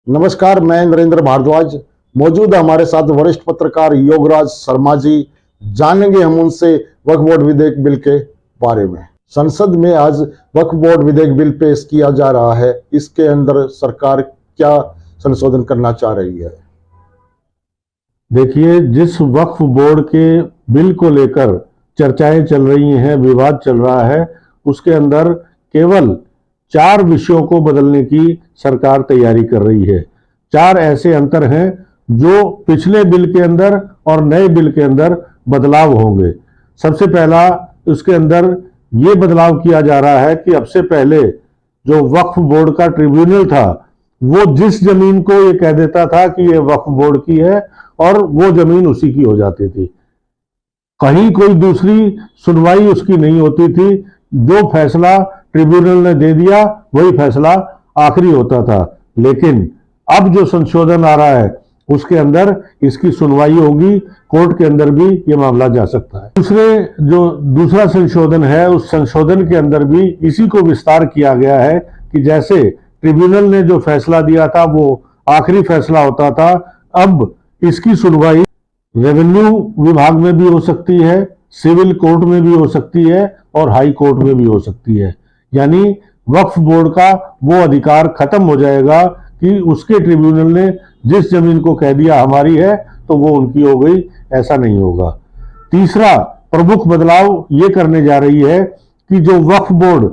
नमस्कार, मैं नरेंद्र भारद्वाज। मौजूद है हमारे साथ वरिष्ठ पत्रकार योगराज शर्मा जी। जानेंगे हम उनसे वक्फ बोर्ड विधेयक बिल के बारे में। संसद में आज वक्फ बोर्ड विधेयक बिल पेश किया जा रहा है। इसके अंदर सरकार क्या संशोधन करना चाह रही है? देखिए, जिस वक्फ बोर्ड के बिल को लेकर चर्चाएं चल रही हैं, विवाद चल रहा है, उसके अंदर केवल 4 विषयों को बदलने की सरकार तैयारी कर रही है। 4 ऐसे अंतर हैं जो पिछले बिल के अंदर और नए बिल के अंदर बदलाव होंगे। सबसे पहला उसके अंदर ये बदलाव किया जा रहा है कि अब से पहले जो वक्फ बोर्ड का ट्रिब्यूनल था, वो जिस जमीन को ये कह देता था कि ये वक्फ बोर्ड की है और वो जमीन उसी की हो जाती थी। कहीं कोई दूसरी सुनवाई उसकी नहीं होती थी। जो फैसला ट्रिब्यूनल ने दे दिया वही फैसला आखिरी होता था। लेकिन अब जो संशोधन आ रहा है उसके अंदर इसकी सुनवाई होगी, कोर्ट के अंदर भी ये मामला जा सकता है। दूसरा संशोधन है, उस संशोधन के अंदर भी इसी को विस्तार किया गया है कि जैसे ट्रिब्यूनल ने जो फैसला दिया था वो आखिरी फैसला होता था, अब इसकी सुनवाई रेवेन्यू विभाग में भी हो सकती है, सिविल कोर्ट में भी हो सकती है और हाई कोर्ट में भी हो सकती है। यानी वक्फ बोर्ड का वो अधिकार खत्म हो जाएगा कि उसके ट्रिब्यूनल ने जिस जमीन को कह दिया हमारी है तो वो उनकी हो गई, ऐसा नहीं होगा। तीसरा प्रमुख बदलाव ये करने जा रही है कि जो वक्फ बोर्ड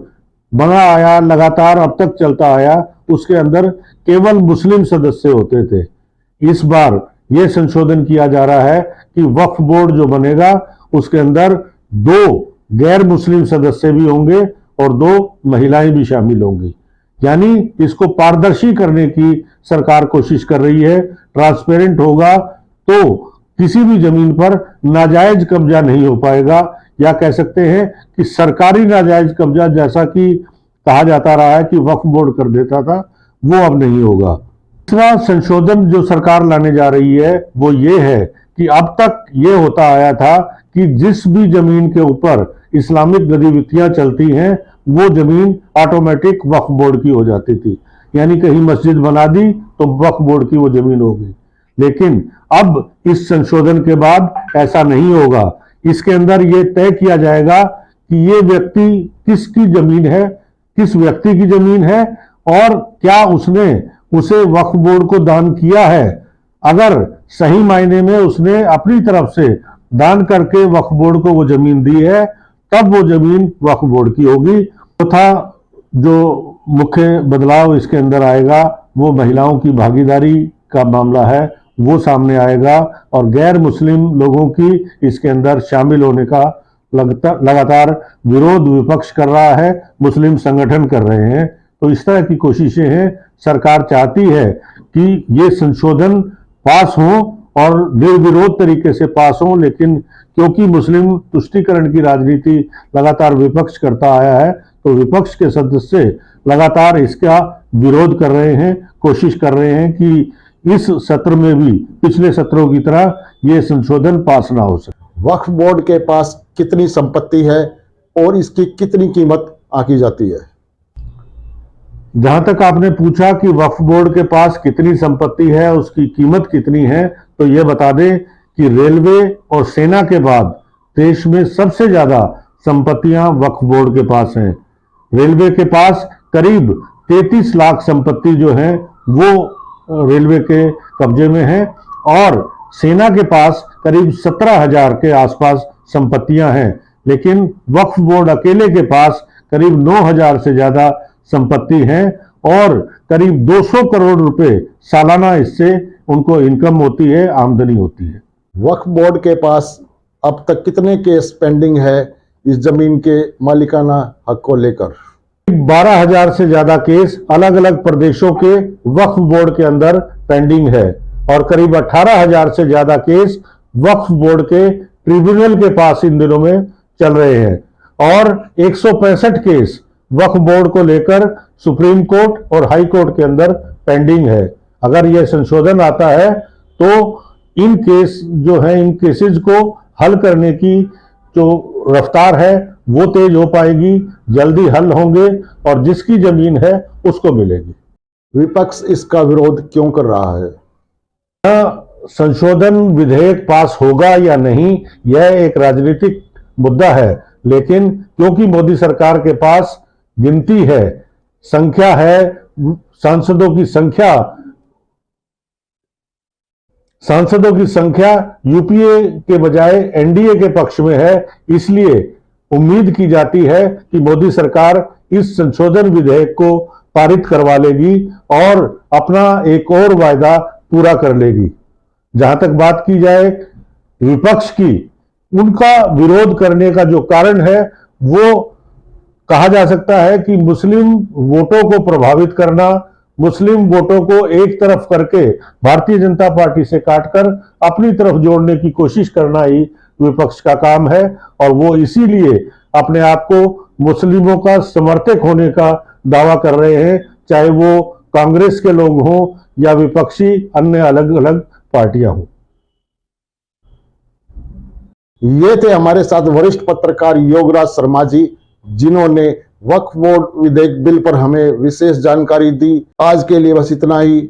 बना आया, लगातार अब तक चलता आया, उसके अंदर केवल मुस्लिम सदस्य होते थे। इस बार यह संशोधन किया जा रहा है कि वक्फ बोर्ड जो बनेगा उसके अंदर 2 गैर मुस्लिम सदस्य भी होंगे और 2 महिलाएं भी शामिल होंगी। यानी इसको पारदर्शी करने की सरकार कोशिश कर रही है। ट्रांसपेरेंट होगा तो किसी भी जमीन पर नाजायज कब्जा नहीं हो पाएगा, या कह सकते हैं कि सरकारी नाजायज कब्जा, जैसा कि कहा जाता रहा है कि वक्फ बोर्ड कर देता था, वो अब नहीं होगा। तीसरा संशोधन जो सरकार लाने जा रही है वो ये है कि अब तक ये होता आया था कि जिस भी जमीन के ऊपर इस्लामिक गतिविधियां चलती हैं वो जमीन ऑटोमेटिक वक्फ बोर्ड की हो जाती थी। यानी कहीं मस्जिद बना दी तो वक्फ बोर्ड की वो जमीन हो गई। लेकिन अब इस संशोधन के बाद ऐसा नहीं होगा। इसके अंदर ये तय किया जाएगा कि ये व्यक्ति किसकी जमीन है, किस व्यक्ति की जमीन है और क्या उसने उसे वक्फ बोर्ड को दान किया है। अगर सही मायने में उसने अपनी तरफ से दान करके वक्फ बोर्ड को वो जमीन दी है, तब वो जमीन वक्फ बोर्ड की होगी। चौथा जो मुख्य बदलाव इसके अंदर आएगा वो महिलाओं की भागीदारी का मामला है, वो सामने आएगा और गैर मुस्लिम लोगों की इसके अंदर शामिल होने का लगातार विरोध विपक्ष कर रहा है, मुस्लिम संगठन कर रहे हैं। तो इस तरह की कोशिशें हैं। सरकार चाहती है कि ये संशोधन पास हो और निर्विरोध तरीके से पास हो, लेकिन क्योंकि मुस्लिम तुष्टीकरण की राजनीति लगातार विपक्ष करता आया है तो विपक्ष के सदस्य लगातार इसका विरोध कर रहे हैं, कोशिश कर रहे हैं कि इस सत्र में भी पिछले सत्रों की तरह ये संशोधन पास ना हो सके। वक्फ बोर्ड के पास कितनी संपत्ति है और इसकी कितनी कीमत आंकी जाती है? जहां तक आपने पूछा कि वक्फ बोर्ड के पास कितनी संपत्ति है, उसकी कीमत कितनी है, तो ये बता दें कि रेलवे और सेना के बाद देश में सबसे ज्यादा संपत्तियां वक्फ बोर्ड के पास हैं। रेलवे के पास करीब 33 लाख संपत्ति जो है वो रेलवे के कब्जे में है और सेना के पास करीब 17,000 के आसपास संपत्तियां हैं। लेकिन वक्फ बोर्ड अकेले के पास करीब 9,000 से ज्यादा संपत्ति है और करीब 200 करोड़ रुपए सालाना इससे उनको इनकम होती है, आमदनी होती है। वक्फ बोर्ड के पास अब तक कितने केस पेंडिंग है इस जमीन के मालिकाना हक को लेकर? 12,000 से ज्यादा केस अलग अलग प्रदेशों के वक्फ बोर्ड के अंदर पेंडिंग है और करीब 18,000 से ज्यादा केस वक्फ बोर्ड के ट्रिब्यूनल के पास इन दिनों में चल रहे हैं और 165 केस वक्फ बोर्ड को लेकर सुप्रीम कोर्ट और हाई कोर्ट के अंदर पेंडिंग है। अगर यह संशोधन आता है तो इन केसेस को हल करने की जो रफ्तार है वो तेज हो पाएगी, जल्दी हल होंगे और जिसकी जमीन है उसको मिलेगी। विपक्ष इसका विरोध क्यों कर रहा है? संशोधन विधेयक पास होगा या नहीं, यह एक राजनीतिक मुद्दा है, लेकिन क्योंकि मोदी सरकार के पास गिनती है, संख्या है, सांसदों की संख्या यूपीए के बजाय एनडीए के पक्ष में है, इसलिए उम्मीद की जाती है कि मोदी सरकार इस संशोधन विधेयक को पारित करवा लेगी और अपना एक और वायदा पूरा कर लेगी। जहां तक बात की जाए विपक्ष की, उनका विरोध करने का जो कारण है वो कहा जा सकता है कि मुस्लिम वोटों को प्रभावित करना, मुस्लिम वोटों को एक तरफ करके भारतीय जनता पार्टी से काटकर अपनी तरफ जोड़ने की कोशिश करना ही विपक्ष का काम है, और वो इसीलिए अपने आप को मुस्लिमों का समर्थक होने का दावा कर रहे हैं, चाहे वो कांग्रेस के लोग हों या विपक्षी अन्य अलग अलग पार्टियां हों। ये थे हमारे साथ वरिष्ठ पत्रकार योगराज शर्मा जी, जिन्होंने वक्फ बोर्ड विधेयक बिल पर हमें विशेष जानकारी दी। आज के लिए बस इतना ही।